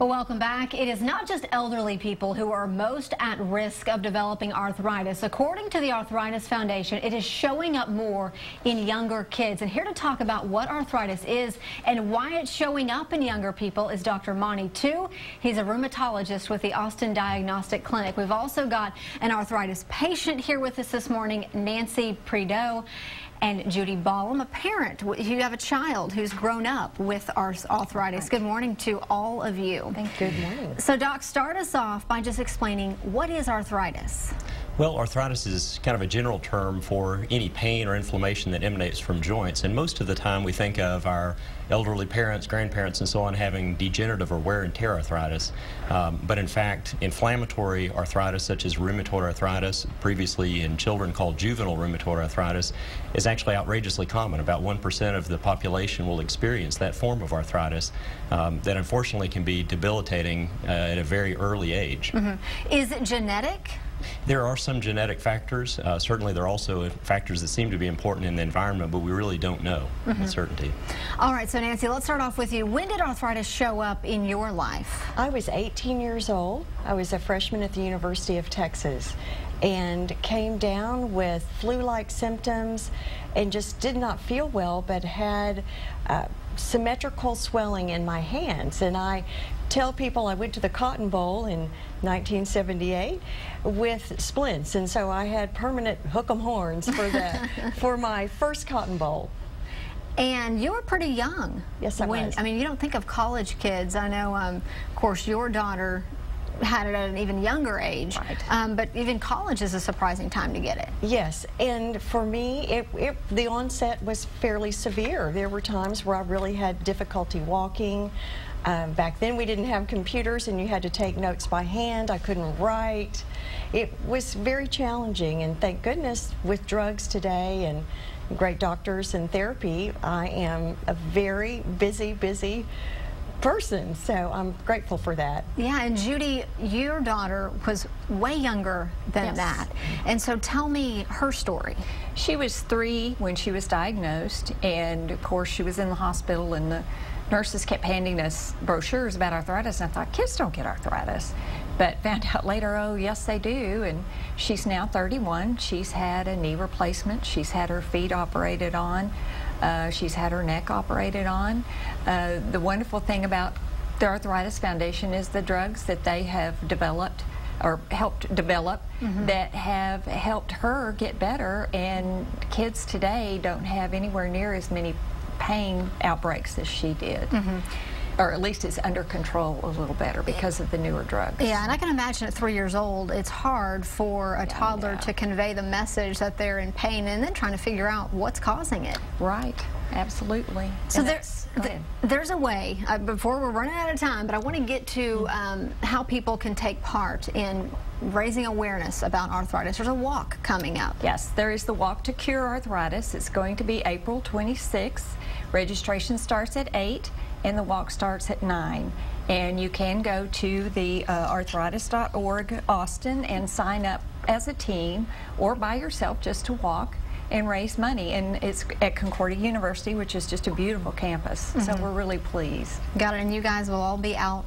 Well, welcome back. It is not just elderly people who are most at risk of developing arthritis. According to the Arthritis Foundation, it is showing up more in younger kids. And here to talk about what arthritis is and why it's showing up in younger people is Dr. Monty Tu. He's a rheumatologist with the Austin Diagnostic Clinic. We've also got an arthritis patient here with us this morning, Nancy Prideaux, and Judy Ballum, a parent. You have a child who's grown up with arthritis. Good morning to all of you. Thank you. Good morning. So, Doc, start us off by just explaining what is arthritis? Well, arthritis is kind of a general term for any pain or inflammation that emanates from joints, and most of the time we think of our elderly parents, grandparents, and so on having degenerative or wear and tear arthritis. But in fact, inflammatory arthritis such as rheumatoid arthritis, previously in children called juvenile rheumatoid arthritis, is actually outrageously common. About 1% of the population will experience that form of arthritis that unfortunately can be debilitating at a very early age. Is it genetic? There are some genetic factors. Certainly there are also factors that seem to be important in the environment, but we really don't know with certainty. All right, so Nancy, let's start off with you. When did arthritis show up in your life? I was 18 years old. I was a freshman at the University of Texas and came down with flu-like symptoms and just did not feel well, but had symmetrical swelling in my hands. And I tell people I went to the Cotton Bowl in 1978 with splints, and so I had permanent hook-em horns for that for my first Cotton Bowl. And you were pretty young. Yes, I was. I mean, you don't think of college kids. I know, of course, your daughter had it at an even younger age, right. But even college is a surprising time to get it. Yes, and for me, the onset was fairly severe. There were times where I really had difficulty walking. Back then we didn't have computers and you had to take notes by hand. I couldn't write. It was very challenging, and thank goodness with drugs today and great doctors and therapy, I am a very busy person, so I'm grateful for that. Yeah, and Judy, your daughter was way younger than that, and so tell me her story. She was 3 when she was diagnosed, and of course she was in the hospital, and the nurses kept handing us brochures about arthritis, and I thought, kids don't get arthritis. But found out later, oh, yes, they do. And she's now 31. She's had a knee replacement. She's had her feet operated on. She's had her neck operated on. The wonderful thing about the Arthritis Foundation is the drugs that they have developed or helped develop that have helped her get better, and kids today don't have anywhere near as many pain outbreaks as she did. Or at least it's under control a little better because of the newer drugs. Yeah, and I can imagine at 3 years old, it's hard for a toddler to convey the message that they're in pain and then trying to figure out what's causing it. Right, absolutely. So there's a way, before we're running out of time, but I want to get to how people can take part in raising awareness about arthritis. There's a walk coming up. Yes, there is the Walk to Cure Arthritis. It's going to be April 26th. Registration starts at 8 and the walk starts at 9. And you can go to the arthritis.org Austin and sign up as a team or by yourself just to walk and raise money. And it's at Concordia University, which is just a beautiful campus. So we're really pleased. Got it, and you guys will all be out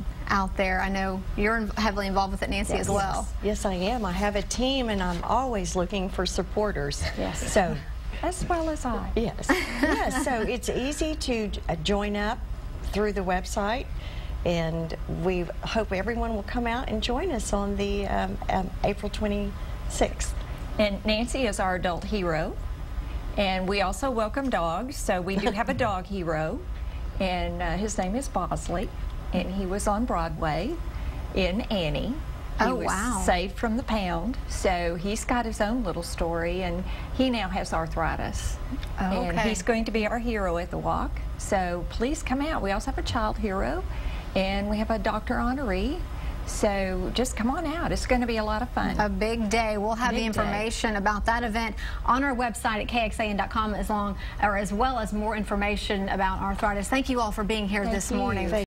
there. I know you're heavily involved with it, Nancy, as well. Yes, I am. I have a team, and I'm always looking for supporters. Yes. So, as well as I. Yes. Yes. So it's easy to join up through the website, and we hope everyone will come out and join us on the April 26th. And Nancy is our adult hero, and we also welcome dogs, so we do have a dog hero, and his name is Bosley, and he was on Broadway in Annie. He was saved from the pound, so he's got his own little story, and he now has arthritis. And he's going to be our hero at the walk, so please come out. We also have a child hero, and we have a doctor honoree. So just come on out. It's going to be a lot of fun. A big day. We'll have the information about that event on our website at kxan.com as well as more information about arthritis. Thank you all for being here this morning.